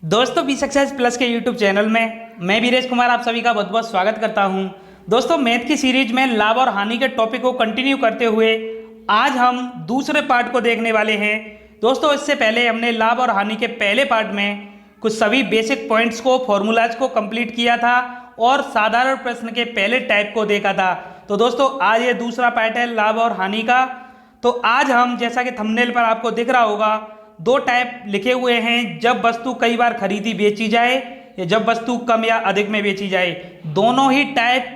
दोस्तों B success plus के YouTube channel में मैं वीरेश कुमार आप सभी का बहुत बहुत स्वागत करता हूं। दोस्तों मैथ की सीरीज में लाभ और हानि के टॉपिक को कंटिन्यू करते हुए आज हम दूसरे पार्ट को देखने वाले हैं। दोस्तों इससे पहले हमने लाभ और हानि के पहले पार्ट में कुछ सभी बेसिक पॉइंट्स को फॉर्मूलाज को कंप्लीट किया था और साधारण प्रश्न के पहले टाइप को देखा था। तो दोस्तों आज ये दूसरा पार्ट है लाभ और हानि का। तो आज हम जैसा कि थंबनेल पर आपको दिख रहा होगा दो टाइप लिखे हुए हैं, जब वस्तु कई बार खरीदी बेची जाए या जब वस्तु कम या अधिक में बेची जाए। दोनों ही टाइप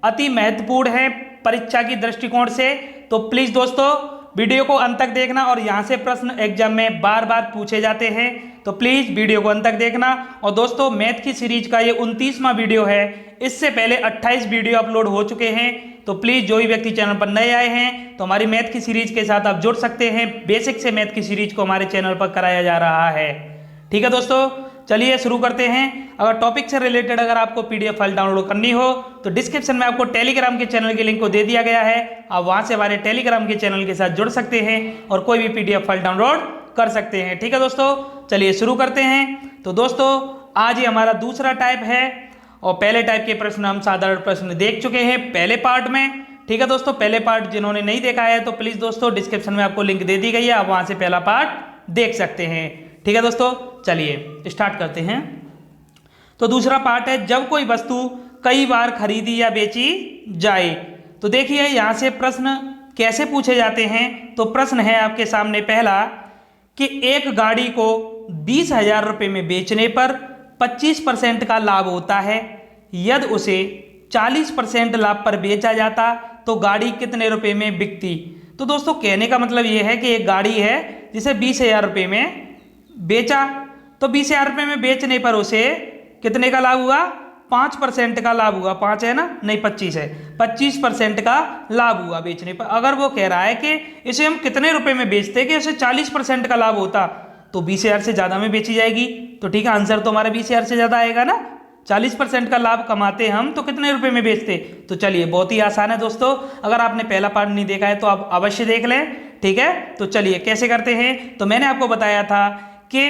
अति महत्वपूर्ण है परीक्षा की दृष्टिकोण से। तो प्लीज दोस्तों वीडियो को अंत तक देखना और यहाँ से प्रश्न एग्जाम में बार बार पूछे जाते हैं, तो प्लीज वीडियो को अंत तक देखना। और दोस्तों मैथ की सीरीज का ये 29वां वीडियो है। इससे पहले 28 वीडियो अपलोड हो चुके हैं। तो प्लीज जो भी व्यक्ति चैनल पर नए आए हैं तो हमारी मैथ की सीरीज के साथ आप जुड़ सकते हैं। बेसिक से मैथ की सीरीज को हमारे चैनल पर कराया जा रहा है। ठीक है दोस्तों, चलिए शुरू करते हैं। अगर टॉपिक से रिलेटेड अगर आपको पीडीएफ फाइल डाउनलोड करनी हो तो डिस्क्रिप्शन में आपको टेलीग्राम के चैनल के लिंक को दे दिया गया है। आप वहां से हमारे टेलीग्राम के चैनल के साथ जुड़ सकते हैं और कोई भी पीडीएफ फाइल डाउनलोड कर सकते हैं। ठीक है दोस्तों, चलिए शुरू करते हैं। तो दोस्तों आज ये हमारा दूसरा टाइप है और पहले टाइप के प्रश्न हम साधारण प्रश्न देख चुके हैं पहले पार्ट में। ठीक है दोस्तों, पहले पार्ट जिन्होंने नहीं देखा है तो प्लीज दोस्तों डिस्क्रिप्शन में आपको लिंक दे दी गई है, आप वहां से पहला पार्ट देख सकते हैं। ठीक है दोस्तों, चलिए स्टार्ट करते हैं। तो दूसरा पार्ट है जब कोई वस्तु कई बार खरीदी या बेची जाए। तो देखिए यहां से प्रश्न कैसे पूछे जाते हैं। तो प्रश्न है आपके सामने पहला कि एक गाड़ी को 20,000 रुपये में बेचने पर 25% का लाभ होता है। यदि उसे 40% लाभ पर बेचा जाता तो गाड़ी कितने रुपए में बिकती। तो दोस्तों कहने का मतलब यह है कि एक गाड़ी है जिसे 20,000 रुपये में बेचा, तो 20,000 रुपये में बेचने पर उसे कितने का लाभ हुआ, 5% का लाभ हुआ। 5 है ना, नहीं 25 है, 25% का लाभ हुआ बेचने पर। अगर वो कह रहा है कि इसे हम कितने रुपए में बेचते कि उसे 40% का लाभ होता तो 20,000 से ज़्यादा में बेची जाएगी। तो ठीक है, आंसर तो हमारा 20,000 से ज़्यादा आएगा ना। 40% का लाभ कमाते हम तो कितने रुपए में बेचते। तो चलिए बहुत ही आसान है दोस्तों, अगर आपने पहला पार्ट नहीं देखा है तो आप अवश्य देख लें। ठीक है, तो चलिए कैसे करते हैं। तो मैंने आपको बताया था कि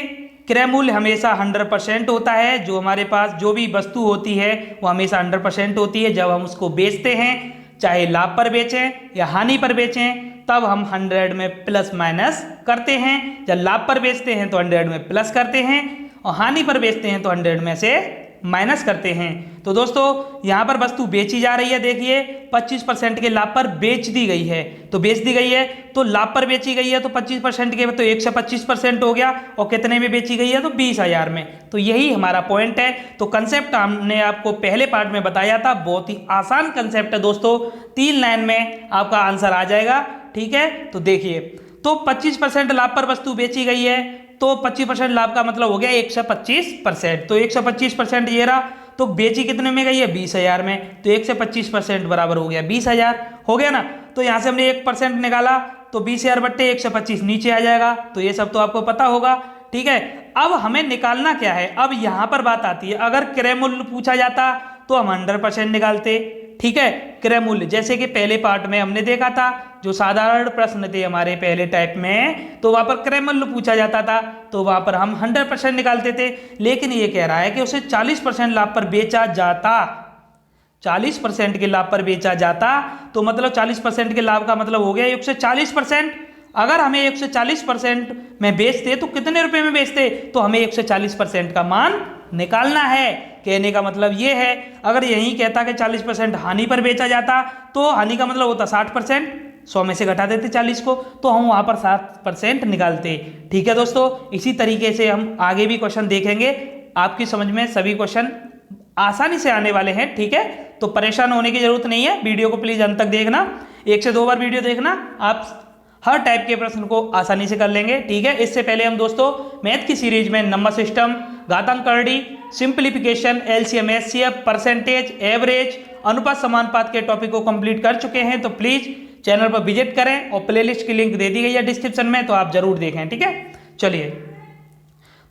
क्रय मूल्य हमेशा 100% होता है। जो हमारे पास जो भी वस्तु होती है वो हमेशा 100% होती है। जब हम उसको बेचते हैं चाहे लाभ पर बेचें या हानि पर बेचें तब हम 100 में प्लस माइनस करते हैं। जब लाभ पर बेचते हैं तो 100 में प्लस करते हैं और हानि पर बेचते हैं तो 100 में से माइनस करते हैं। तो दोस्तों यहाँ पर वस्तु बेची जा रही है, देखिए 25% के लाभ पर बेच दी गई है। तो बेच दी गई है तो लाभ पर बेची गई है तो 25% के तो 125% हो गया और कितने में बेची गई है तो 20,000 में। तो यही हमारा पॉइंट है। तो कंसेप्ट हमने आपको पहले पार्ट में बताया था, बहुत ही आसान कंसेप्ट है दोस्तों, 3 लाइन में आपका आंसर आ जाएगा। ठीक है, तो देखिए तो 25% लाभ पर वस्तु बेची गई है तो 25% लाभ का मतलब हो गया 125%। तो 125% ये रहा, तो बेची कितने में गई है 20,000 में, तो 125% बराबर हो गया 20,000 हो गया ना। तो यहाँ से हमने 1% निकाला तो 20,000 बट्टे 125 नीचे आ जाएगा। तो ये सब तो आपको पता होगा। ठीक है, अब हमें निकालना क्या है। अब यहाँ पर बात आती है, अगर क्रय मूल्य पूछा जाता तो हम 100% निकालते। ठीक है, क्रय मूल्य जैसे कि पहले पार्ट में हमने देखा था, जो साधारण प्रश्न थे हमारे पहले टाइप में, तो वहां पर क्रय मूल्य पूछा जाता था तो वहां पर हम 100% निकालते थे। लेकिन ये कह रहा है कि उसे 40% लाभ पर बेचा जाता, 40% के लाभ पर बेचा जाता तो मतलब 40% के लाभ का मतलब हो गया 140%। अगर हमें 140% में बेचते तो कितने रुपए में बेचते, तो हमें 140% का मान निकालना है। कहने का मतलब ये है, अगर यही कहता कि 40% हानि पर बेचा जाता तो हानि का मतलब होता 60%, 100 में से घटा देते 40 को तो हम वहां पर 7% निकालते। ठीक है दोस्तों, इसी तरीके से हम आगे भी क्वेश्चन देखेंगे। आपकी समझ में सभी क्वेश्चन आसानी से आने वाले हैं। ठीक है, तो परेशान होने की जरूरत नहीं है। वीडियो को प्लीज अंत तक देखना, 1 से 2 बार वीडियो देखना, आप हर टाइप के प्रश्न को आसानी से कर लेंगे। ठीक है, इससे पहले हम दोस्तों मैथ की सीरीज में नंबर सिस्टम, घातांक करणी, simplification, LCM, HCF, percentage, average, अनुपात समानुपात के टॉपिक को कंप्लीट कर चुके हैं। तो प्लीज चैनल पर विजिट करें और प्लेलिस्ट की लिंक दे दी गई है डिस्क्रिप्शन में, तो आप जरूर देखें। ठीक है, चलिए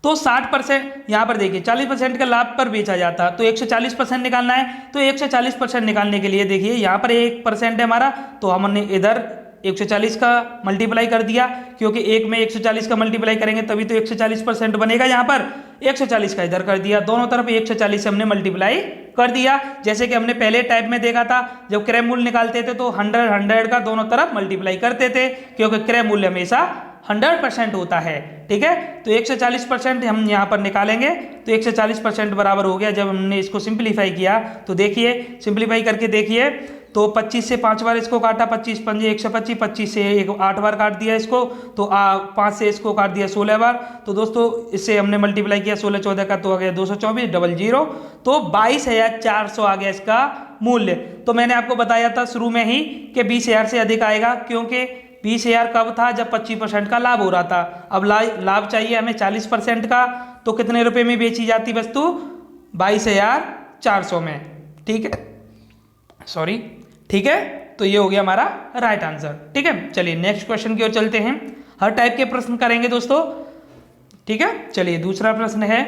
तो 60% यहाँ पर देखिए 40% का लाभ पर बेचा जाता तो 140% निकालना है। तो 140% निकालने के लिए देखिए यहाँ पर 1% है हमारा, तो हमने इधर 140 का मल्टीप्लाई कर दिया, क्योंकि एक में 140 का मल्टीप्लाई करेंगे तभी तो 140% बनेगा। यहाँ पर 140 का इधर कर दिया, दोनों तरफ 140 से हमने मल्टीप्लाई कर दिया। जैसे कि हमने पहले टाइप में देखा था, जब क्रय मूल्य निकालते थे तो 100 का दोनों तरफ मल्टीप्लाई करते थे, क्योंकि क्रय मूल्य हमेशा 100% होता है। ठीक है, तो 140% हम यहाँ पर निकालेंगे, तो 140% बराबर हो गया। जब हमने इसको सिंप्लीफाई किया तो देखिए, सिंप्लीफाई करके देखिए तो 25 से 5 बार इसको काटा, 25 पंजे 125, 25 से 8 बार काट दिया इसको, तो 5 से इसको काट दिया 16 बार। तो दोस्तों इससे हमने मल्टीप्लाई किया 16 14 का, तो आ गया 224 डबल 0, तो 22,400 आ गया इसका मूल्य। तो मैंने आपको बताया था शुरू में ही कि 20,000 से अधिक आएगा, क्योंकि 20,000 कब था, जब 25% का लाभ हो रहा था। अब लाभ चाहिए हमें 40% का, तो कितने रुपए में बेची जाती वस्तु, 22,400 में। ठीक है, सॉरी, ठीक है, तो ये हो गया हमारा राइट आंसर। ठीक है, चलिए नेक्स्ट क्वेश्चन की ओर चलते हैं। हर टाइप के प्रश्न करेंगे दोस्तों। ठीक है, चलिए दूसरा प्रश्न है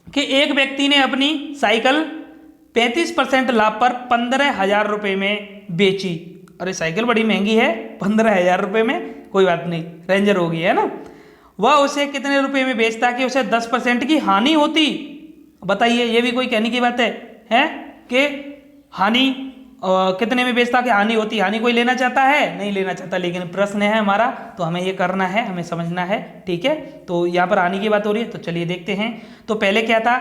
कि एक व्यक्ति ने अपनी साइकिल 35% लाभ पर 15,000 रुपए में बेची। अरे साइकिल बड़ी महंगी है, 15,000 रुपए में, कोई बात नहीं, रेंजर होगी, है ना। वह उसे कितने रुपए में बेचता कि उसे 10% की हानि होती। बताइए, ये भी कोई कहने की बात है कि हानि कितने में बेचता कि हानि होती। हानि कोई लेना चाहता है, नहीं लेना चाहता, लेकिन प्रश्न है हमारा, तो हमें ये करना है, हमें समझना है। ठीक है, तो यहाँ पर हानि की बात हो रही है, तो चलिए देखते हैं। तो पहले क्या था,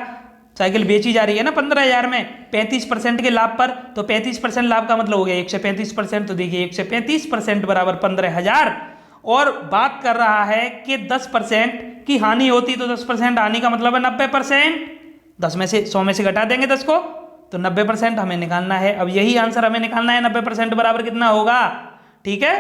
साइकिल बेची जा रही है ना 15,000 में 35% के लाभ पर, तो 35% लाभ का मतलब हो गया 135%। तो देखिए 135% बराबर 15,000, और बात कर रहा है कि 10% की हानि होती, तो 10% हानि का मतलब है 90%। 10 में से 100 में से घटा देंगे 10 को, तो 90% हमें निकालना है। अब यही आंसर हमें निकालना है, 90% बराबर कितना होगा। ठीक है,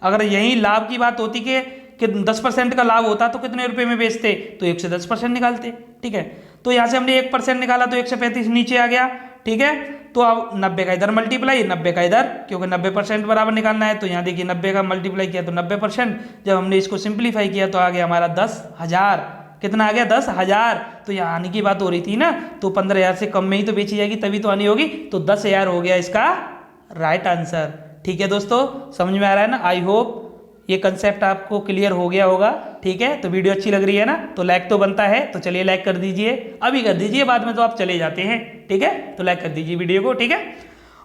अगर यही लाभ की बात होती कि 10% का लाभ होता तो कितने रुपए में बेचते, तो 1 से 10% निकालते। ठीक है, तो यहाँ से हमने 1% निकाला, तो 135 नीचे आ गया। ठीक है, तो अब 90 का इधर मल्टीप्लाई, 90 का इधर, क्योंकि 90% बराबर निकालना है। तो यहाँ देखिए 90 का मल्टीप्लाई किया तो 90%, जब हमने इसको सिंप्लीफाई किया तो आ गया हमारा 10,000। कितना आ गया, 10,000। तो यहाँ हानि की बात हो रही थी ना, तो 15,000 से कम में ही तो बेची जाएगी, तभी तो हानि होगी। तो 10,000 हो गया इसका राइट आंसर। ठीक है दोस्तों, समझ में आ रहा है ना। आई होप ये कंसेप्ट आपको क्लियर हो गया होगा। ठीक है, तो वीडियो अच्छी लग रही है ना, तो लाइक तो बनता है, तो चलिए लाइक कर दीजिए, अभी कर दीजिए, बाद में तो आप चले जाते हैं। ठीक है, तो लाइक कर दीजिए वीडियो को। ठीक है,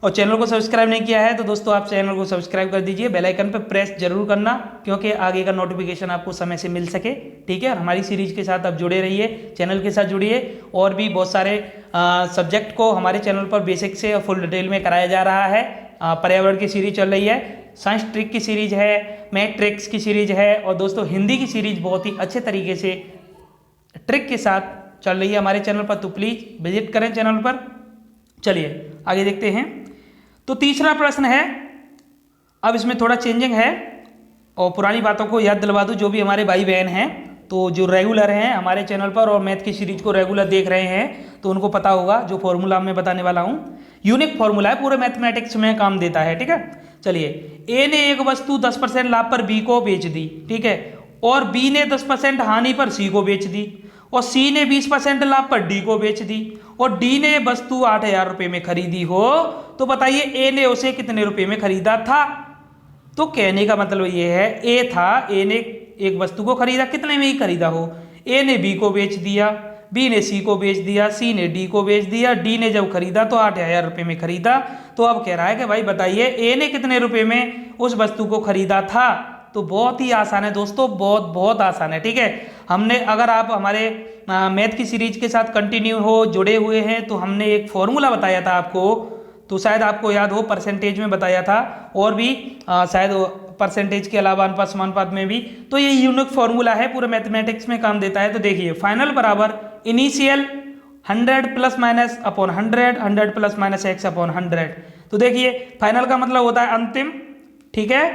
और चैनल को सब्सक्राइब नहीं किया है तो दोस्तों आप चैनल को सब्सक्राइब कर दीजिए, बेल आइकन पर प्रेस जरूर करना, क्योंकि आगे का नोटिफिकेशन आपको समय से मिल सके। ठीक है, और हमारी सीरीज के साथ आप जुड़े रहिए, चैनल के साथ जुड़िए, और भी बहुत सारे सब्जेक्ट को हमारे चैनल पर बेसिक से फुल डिटेल में कराया जा रहा है। पर्यावरण की सीरीज चल रही है, साइंस ट्रिक की सीरीज है, मैथ ट्रिक्स की सीरीज है, और दोस्तों हिंदी की सीरीज बहुत ही अच्छे तरीके से ट्रिक के साथ चल रही है हमारे चैनल पर, तो प्लीज़ विजिट करें चैनल पर। चलिए आगे देखते हैं। तो तीसरा प्रश्न है, अब इसमें थोड़ा चेंजिंग है, और पुरानी बातों को याद दिलवा दूँ जो भी हमारे भाई बहन हैं, तो जो रेगुलर हैं हमारे चैनल पर और मैथ की सीरीज को रेगुलर देख रहे हैं, तो उनको पता होगा जो फॉर्मूला मैं बताने वाला हूँ, यूनिक फॉर्मूला है, पूरे मैथमेटिक्स में काम देता है। ठीक है, चलिए, ए ने एक वस्तु 10% लाभ पर बी को बेच दी। ठीक है, और बी ने 10% हानि पर सी को बेच दी, और सी ने 20% लाभ पर डी को बेच दी, और डी ने वस्तु 8,000 रुपये में खरीदी हो, तो बताइए ए ने उसे कितने रुपये में खरीदा था। तो कहने का मतलब ये है, ए था, ए ने एक वस्तु को खरीदा, कितने में ही खरीदा हो, ए ने बी को बेच दिया, बी ने सी को बेच दिया, सी ने डी को बेच दिया, डी ने जब खरीदा तो 8,000 रुपये में खरीदा। तो अब कह रहा है कि भाई बताइए ए ने कितने रुपये में उस वस्तु को खरीदा था। तो बहुत ही आसान है दोस्तों, बहुत बहुत आसान है। ठीक है, हमने, अगर आप हमारे मैथ की सीरीज के साथ कंटिन्यू हो, जुड़े हुए हैं, तो हमने एक फॉर्मूला बताया था आपको, तो शायद आपको याद हो, परसेंटेज में बताया था, और भी शायद परसेंटेज के अलावा अनुपात समानुपात में भी। तो ये यूनिक फॉर्मूला है, पूरे मैथमेटिक्स में काम देता है। तो देखिए, फाइनल बराबर initial 100 plus minus upon 100, 100 plus minus x upon 100। तो देखिए, फाइनल का मतलब होता है अंतिम। ठीक है,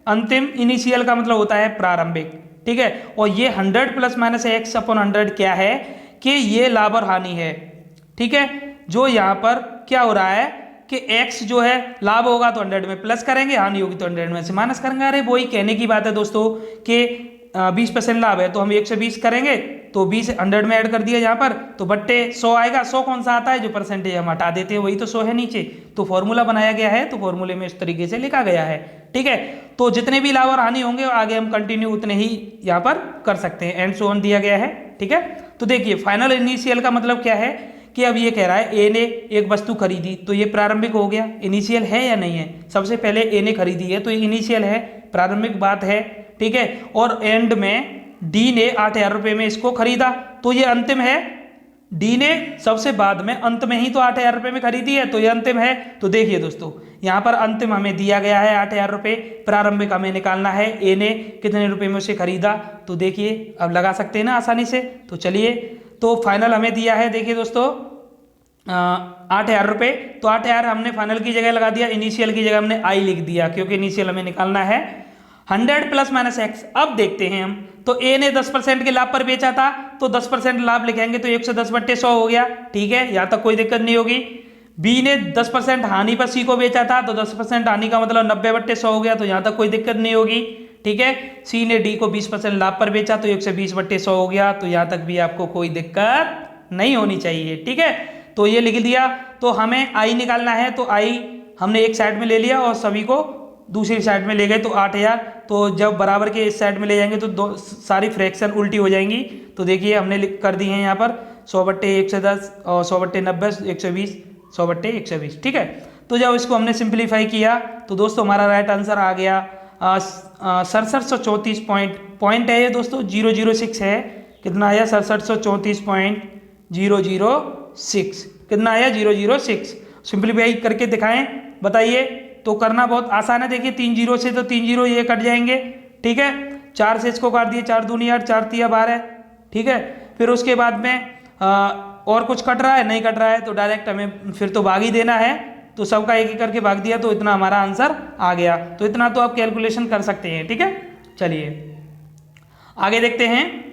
अंतिम, इनिशियल का मतलब होता है प्रारंभिक। ठीक है, और ये 100 प्लस माइनस x अपॉन 100 क्या है कि ये लाभ और हानि है। ठीक है, जो यहाँ पर क्या हो रहा है कि x जो है लाभ होगा तो 100 में प्लस करेंगे, हानि होगी तो 100 में से माइनस करेंगे। अरे वही कहने की बात है दोस्तों कि 20% लाभ है तो हम 120 करेंगे, तो 20 100 में ऐड कर दिया यहाँ पर, तो बट्टे 100 आएगा। 100 कौन सा आता है, जो परसेंटेज हम हटा देते हैं वही तो 100 है नीचे। तो फॉर्मूला बनाया गया है, तो फॉर्मूले में इस तरीके से लिखा गया है। ठीक है। तो जितने भी लाभ और हानि होंगे आगे हम कंटिन्यू उतने ही यहाँ पर कर सकते हैं, एंड सो ऑन दिया गया है, ठीक है। तो देखिए फाइनल इनिशियल का मतलब क्या है कि अब ये कह रहा है ए ने एक वस्तु खरीदी, तो ये प्रारंभिक हो गया, इनिशियल है या नहीं है। सबसे पहले ए ने खरीदी है तो ये इनिशियल है, प्रारंभिक बात है, ठीक है। और एंड में डी ने 8,000 रुपये में इसको खरीदा, तो ये अंतिम है। डी ने सबसे बाद में अंत में ही तो 8,000 रुपये में खरीदी है, तो ये अंतिम है। तो देखिए दोस्तों यहाँ पर अंतिम हमें दिया गया है 8,000 रुपये, प्रारंभिक हमें निकालना है ए ने कितने रुपए में उसे खरीदा। तो देखिए अब लगा सकते हैं ना आसानी से। तो चलिए, तो फाइनल हमें दिया है, देखिए दोस्तों 8,000 रुपये, तो 8,000 हमने फाइनल की जगह लगा दिया, इनिशियल की जगह हमने आई लिख दिया क्योंकि इनिशियल हमें निकालना है। 100 प्लस माइनस एक्स, अब देखते हैं हम, तो ए ने 10% के लाभ पर बेचा था तो 10% लाभ लिखेंगे तो 110/100 हो गया, ठीक है, यहाँ तक कोई दिक्कत नहीं होगी। बी ने 10% हानि पर सी को बेचा था तो 10% हानि का मतलब 90/100 हो गया, तो यहाँ तक कोई दिक्कत नहीं होगी, ठीक है। सी ने डी को 20% लाभ पर बेचा तो 120/100 हो गया, तो यहाँ तक भी आपको कोई दिक्कत नहीं होनी चाहिए, ठीक है। तो ये लिख दिया। तो हमें आई निकालना है, तो आई हमने एक साइड में ले लिया और सभी को दूसरी साइड में ले गए, तो 8,000, तो जब बराबर के इस साइड में ले जाएंगे तो सारी फ्रैक्शन उल्टी हो जाएंगी। तो देखिए हमने कर दी है यहाँ पर 100/110 और 100/90 120 100/120, ठीक है। तो जब इसको हमने सिंप्लीफाई किया तो दोस्तों हमारा राइट आंसर आ गया 6734 पॉइंट है ये दोस्तों, 006 है। कितना आया 6734.006, कितना आया 006। सिंप्लीफाई करके दिखाएं, बताइए। तो करना बहुत आसान है, देखिए 3 जीरो से तो 3 जीरो ये कट जाएंगे, ठीक है। 4 से इसको काट दिए, 4 दूनी 8 4 तिया 12, ठीक है। फिर उसके बाद में और कुछ कट रहा है, नहीं कट रहा है, तो डायरेक्ट हमें फिर तो भाग ही देना है, तो सबका एक एक करके भाग दिया तो इतना हमारा आंसर आ गया। तो इतना तो आप कैलकुलेशन कर सकते हैं, ठीक है। चलिए आगे देखते हैं।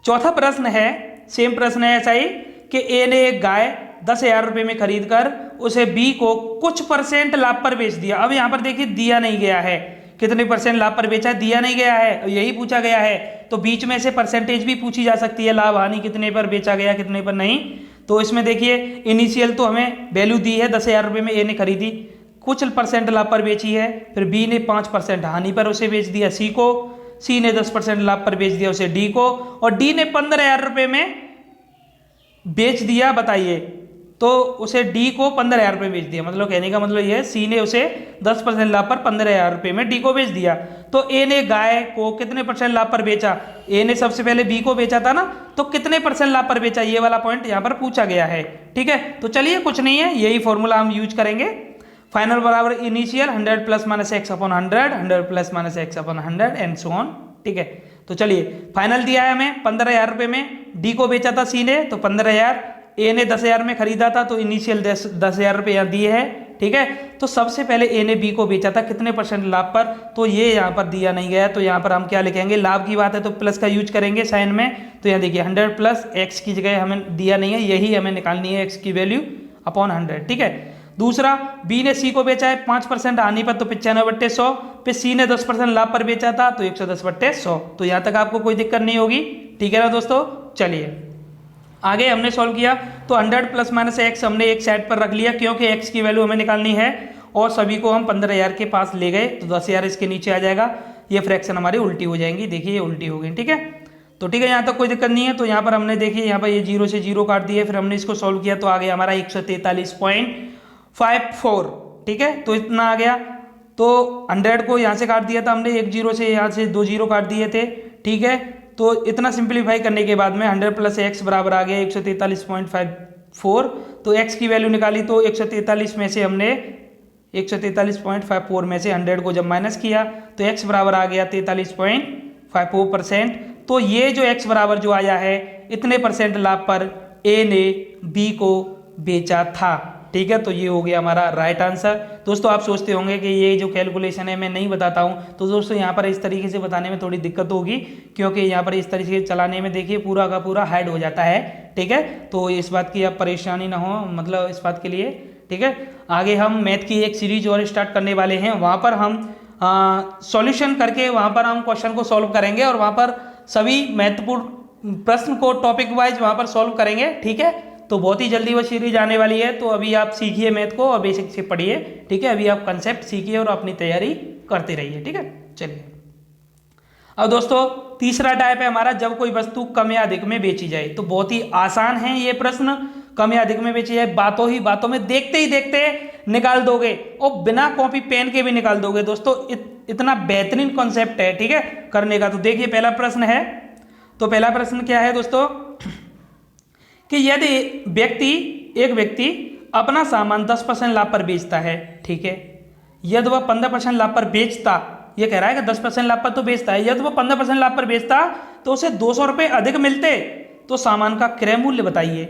चौथा प्रश्न है, सेम प्रश्न है ऐसा ही कि ए ने एक गाय 10,000 रुपये में खरीद कर उसे बी को कुछ % लाभ पर बेच दिया। अब यहाँ पर देखिए दिया नहीं गया है, कितने % लाभ पर बेचा है दिया नहीं गया है, यही पूछा गया है। तो बीच में से परसेंटेज भी पूछी जा सकती है, लाभ हानि कितने पर बेचा गया कितने पर नहीं। तो इसमें देखिए इनिशियल तो हमें वैल्यू दी है 10,000 रुपये में ए ने खरीदी, कुछ % लाभ पर बेची है, फिर बी ने 5% हानि पर उसे बेच दिया सी को, सी ने 10% लाभ पर बेच दिया उसे डी को, और डी ने 15,000 रुपये में बेच दिया, बताइए। तो उसे डी को 15,000 रुपये बेच दिया, मतलब कहने का मतलब यह है सी ने उसे 10% लाभ पर 15,000 रुपये में डी को बेच दिया। तो ए ने गाय को कितने % लाभ पर बेचा, ए ने सबसे पहले बी को बेचा था ना, तो कितने % लाभ पर बेचा, ये वाला पॉइंट यहाँ पर पूछा गया है, ठीक है। तो चलिए कुछ नहीं है, यही फॉर्मूला हम यूज करेंगे। फाइनल बराबर initial 100 plus minus x upon 100, 100 plus minus x upon 100 and so on, ठीक है। तो चलिए फाइनल दिया है हमें 15,000 रुपये में, डी को बेचा था सी ने तो 15,000, ए ने 10,000 में खरीदा था तो इनिशियल 10,000 रुपये यहाँ दिए हैं, ठीक है। तो सबसे पहले ए ने बी को बेचा था कितने % लाभ पर, तो ये यहाँ पर दिया नहीं गया, तो यहाँ पर हम क्या लिखेंगे, लाभ की बात है तो प्लस का यूज करेंगे साइन में। तो यहाँ देखिए 100 प्लस एक्स की जगह हमें दिया नहीं है, यही हमें निकालनी है एक्स की वैल्यू अपॉन 100, ठीक है। दूसरा बी ने सी को बेचा है 5% हानि पर तो 95/100, फिर सी ने 10% लाभ पर बेचा था तो 110/100। तो यहाँ तक आपको कोई दिक्कत नहीं होगी, ठीक है ना दोस्तों। चलिए आगे हमने सॉल्व किया, तो 100 प्लस माइनस एक्स हमने एक साइड पर रख लिया क्योंकि एक्स की वैल्यू हमें निकालनी है, और सभी को हम 15,000 के पास ले गए तो 10,000 इसके नीचे आ जाएगा, ये फ्रैक्शन हमारी उल्टी हो जाएंगी, देखिए ये उल्टी हो गई, ठीक है। तो ठीक है, यहाँ तक कोई दिक्कत नहीं है। तो यहाँ पर हमने देखिए यहाँ पर ये 0 से 0 काट दिए, फिर हमने इसको सॉल्व किया तो आ गया हमारा 143.54, ठीक है। तो इतना आ गया, तो 100 को यहाँ से काट दिया था हमने, एक 0 से यहाँ से 2 0 काट दिए थे, ठीक है। तो इतना सिंप्लीफाई करने के बाद में 100 प्लस एक्स बराबर आ गया 143.54। तो एक्स की वैल्यू निकाली तो 143 में से हमने 143.54 में से 100 को जब माइनस किया तो एक्स बराबर आ गया 43.54%। तो ये जो एक्स बराबर जो आया है इतने % लाभ पर ए ने बी को बेचा था, ठीक है। तो ये हो गया हमारा राइट आंसर। दोस्तों आप सोचते होंगे कि ये जो कैलकुलेशन है मैं नहीं बताता हूँ, तो दोस्तों यहाँ पर इस तरीके से बताने में थोड़ी दिक्कत होगी क्योंकि यहाँ पर इस तरीके से चलाने में देखिए पूरा का पूरा हाइड हो जाता है, ठीक है। तो इस बात की आप परेशानी ना हो, मतलब इस बात के लिए, ठीक है। आगे हम मैथ की एक सीरीज और स्टार्ट करने वाले हैं, वहाँ पर हम सॉल्यूशन करके वहाँ पर हम क्वेश्चन को सॉल्व करेंगे और वहाँ पर सभी महत्वपूर्ण प्रश्न को टॉपिक वाइज वहाँ पर सॉल्व करेंगे, ठीक है। तो बहुत ही जल्दी वो सीरीज आने वाली है, तो अभी आप सीखिए मैथ को और बेसिक से पढ़िए, ठीक है। अभी आप कंसेप्ट सीखिए और अपनी तैयारी करते रहिए। ठीक है, चलिए अब दोस्तों तीसरा टाइप है हमारा जब कोई वस्तु कम या अधिक में बेची जाए। तो बहुत ही आसान है ये प्रश्न, कम या अधिक में बेची जाए, बातों ही बातों में देखते ही देखते निकाल दोगे और बिना कॉपी पेन के भी निकाल दोगे दोस्तों। इतना बेहतरीन कॉन्सेप्ट है, ठीक है, करने का। तो देखिए पहला प्रश्न है, तो पहला प्रश्न क्या है दोस्तों कि यदि एक व्यक्ति अपना सामान 10% लाभ पर बेचता है, ठीक है, यदि वह 15% लाभ पर बेचता, ये कह रहा है कि 10% लाभ पर तो बेचता है, यदि वो 15% लाभ पर बेचता तो उसे 200 रुपये अधिक मिलते, तो सामान का क्रय मूल्य बताइए।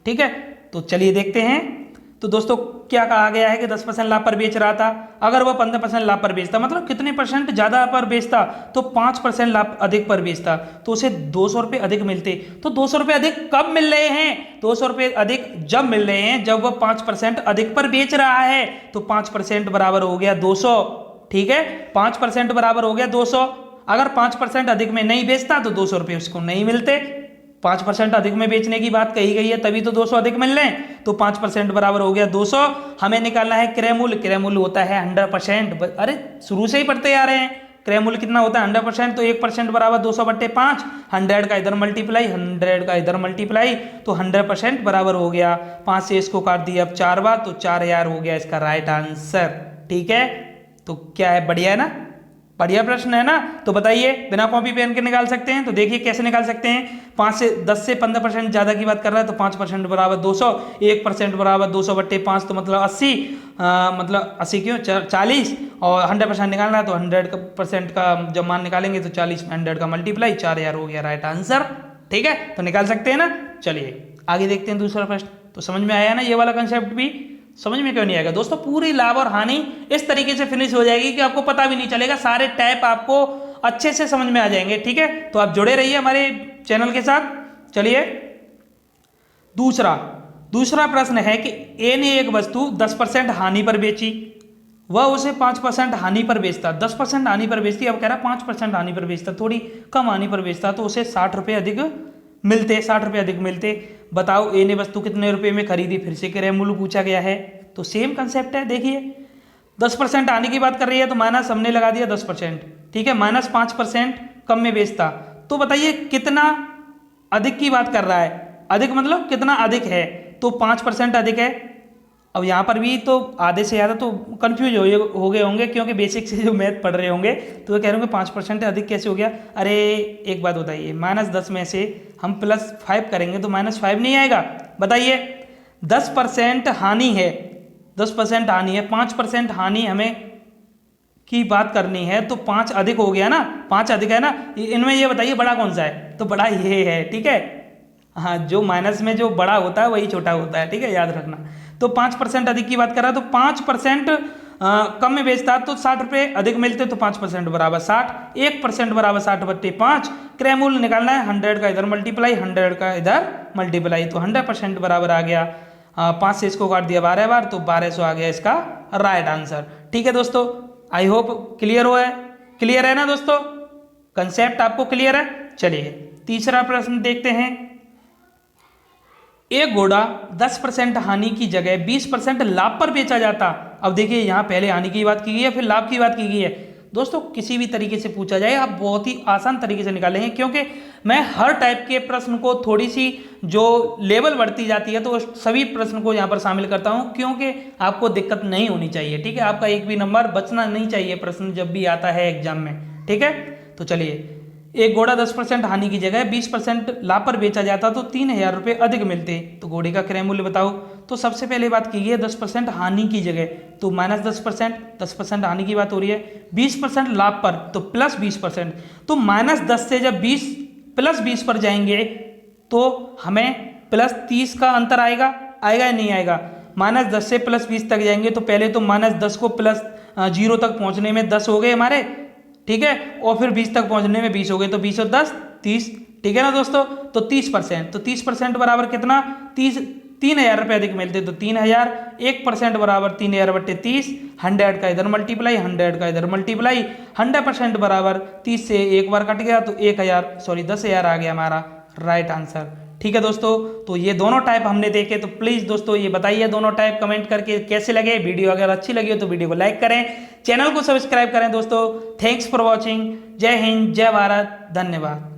ठीक है, तो चलिए देखते हैं। तो दोस्तों क्या कहा गया है कि 10% लाभ पर बेच रहा था, अगर वो 15% लाभ पर बेचता, मतलब कितने परसेंट ज़्यादा पर बेचता, तो 5% लाभ अधिक पर बेचता, तो उसे 200 रुपये अधिक मिलते। तो 200 रुपये अधिक कब मिल रहे हैं? 200 रुपये अधिक जब मिल रहे हैं जब वो 5% अधिक पर बेच रहा है। तो 5% बराबर हो गया 200। ठीक है, 5% बराबर हो गया 200। अगर 5% अधिक में नहीं बेचता तो 200 रुपये उसको नहीं मिलते। 5% अधिक में बेचने की बात कही गई है तभी तो 200 अधिक मिल रहे हैं। तो 5% बराबर हो गया 200। हमें निकालना है क्रय मूल्य। क्रय मूल्य होता है 100%। अरे शुरू से ही पढ़ते आ रहे हैं। क्रय मूल्य कितना होता है? 100%। तो 1% बराबर 200/5। 100 का इधर मल्टीप्लाई, 100 का इधर मल्टीप्लाई, तो 100% बराबर हो गया। 5 से इसको काट दिया अब 4 बार, तो 4000 हो गया इसका राइट आंसर। ठीक है, तो क्या है, बढ़िया है ना, बढ़िया प्रश्न है ना। तो बताइए बिना कॉपी पेन के निकाल सकते हैं? तो देखिए कैसे निकाल सकते हैं। 10 से 15% ज़्यादा की बात कर रहा है तो 5% बराबर 200, 1% बराबर 200/5, तो मतलब 80, मतलब 80 क्यों 40, और 100% निकालना है तो 100% का जब मान निकालेंगे तो 40 में 100 का मल्टीप्लाई, 4000 हो गया राइट आंसर। ठीक है, तो निकाल सकते हैं ना। चलिए आगे देखते हैं दूसरा प्रश्न। तो समझ में आया ना ये वाला कंसेप्ट भी? समझ में क्यों नहीं आएगा दोस्तों? पूरी लाभ और हानि इस तरीके से फिनिश हो जाएगी कि आपको पता भी नहीं चलेगा, सारे टाइप आपको अच्छे से समझ में आ जाएंगे। ठीक है, तो आप जुड़े रहिए हमारे चैनल के साथ। चलिए दूसरा प्रश्न है कि ए ने एक वस्तु 10% हानि पर बेची, वह उसे 5% हानि पर बेचता। 10% हानि पर बेचती, अब कह रहा 5% हानि पर बेचता, थोड़ी कम हानि पर बेचता, तो उसे 60 रुपये अधिक मिलते, 60 रुपये अधिक मिलते। बताओ ए ने वस्तु कितने रुपए में खरीदी? फिर से क्रय मूल्य पूछा गया है, तो सेम कंसेप्ट है। देखिए 10% आने की बात कर रही है तो माइनस हमने लगा दिया 10%। ठीक है, -5% कम में बेचता, तो बताइए कितना अधिक की बात कर रहा है? अधिक मतलब कितना अधिक है? तो 5% अधिक है। अब यहाँ पर भी तो आधे से ज़्यादा तो कंफ्यूज हो गए होंगे क्योंकि बेसिक से जो मैथ पढ़ रहे होंगे, तो वो कह रहे होंगे 5% अधिक कैसे हो गया। अरे एक बात बताइए, -10 में से हम +5 करेंगे तो -5 नहीं आएगा? बताइए 10% हानि है, 10% हानि है, 5% हानि हमें की बात करनी है, तो 5 अधिक हो गया ना, 5 अधिक है ना। इनमें ये बताइए बड़ा कौन सा है? तो बड़ा ये है। ठीक है, हाँ, जो माइनस में जो बड़ा होता है वही छोटा होता है। ठीक है, याद रखना। तो 5% अधिक की बात कर रहा है, तो 5% कम में बेचता तो 60 रुपये अधिक मिलते, तो 5% बराबर 60, 1% बराबर 60/5। क्रय मूल्य निकालना है, 100 का इधर मल्टीप्लाई, 100 का इधर मल्टीप्लाई, तो 100% बराबर आ गया। 5 से इसको काट दिया 12 बार, तो 1200 आ गया इसका राइट आंसर। ठीक है दोस्तों, आई होप क्लियर है ना दोस्तों? कंसेप्ट आपको क्लियर है? चलिए तीसरा प्रश्न देखते हैं। एक घोड़ा 10% हानि की जगह 20% लाभ पर बेचा जाता। अब देखिए यहाँ पहले हानि की बात की गई है, फिर लाभ की बात की गई है। दोस्तों किसी भी तरीके से पूछा जाए आप बहुत ही आसान तरीके से निकालेंगे, क्योंकि मैं हर टाइप के प्रश्न को थोड़ी सी जो लेवल बढ़ती जाती है तो सभी प्रश्न को यहाँ पर शामिल करता हूँ, क्योंकि आपको दिक्कत नहीं होनी चाहिए। ठीक है, आपका एक भी नंबर बचना नहीं चाहिए प्रश्न जब भी आता है एग्जाम में। ठीक है, तो चलिए, एक घोड़ा 10% हानि की जगह 20% लाभ पर बेचा जाता तो 3000 रुपये अधिक मिलते, तो घोड़े का क्रय मूल्य बताओ। तो सबसे पहले बात की है 10% हानि की जगह, तो -10%, 10% हानि की बात हो रही है, 20% लाभ पर तो +20%, तो -10 से जब 20 +20 पर जाएंगे तो हमें +30 का अंतर आएगा या नहीं आएगा? -10 से +20 तक जाएंगे तो पहले तो -10 को +0 तक पहुँचने में 10 हो गए हमारे। ठीक है, और फिर 20 तक पहुंचने में 20 हो गए, तो 20 और 10 30। ठीक है ना दोस्तों? तो 30%, तो 30% बराबर कितना? 3000 रुपये अधिक मिलते, तो 3000, 1% बराबर 3000/30, 100 का इधर मल्टीप्लाई, 100 का इधर मल्टीप्लाई, 100% बराबर 30 से एक बार कट गया तो 1000 आ गया हमारा राइट आंसर। ठीक है दोस्तों, तो ये दोनों टाइप हमने देखे, तो प्लीज़ दोस्तों ये बताइए दोनों टाइप कमेंट करके कैसे लगे। वीडियो अगर अच्छी लगी हो तो वीडियो को लाइक करें, चैनल को सब्सक्राइब करें दोस्तों। Thanks for watching. जय हिंद, जय भारत, धन्यवाद।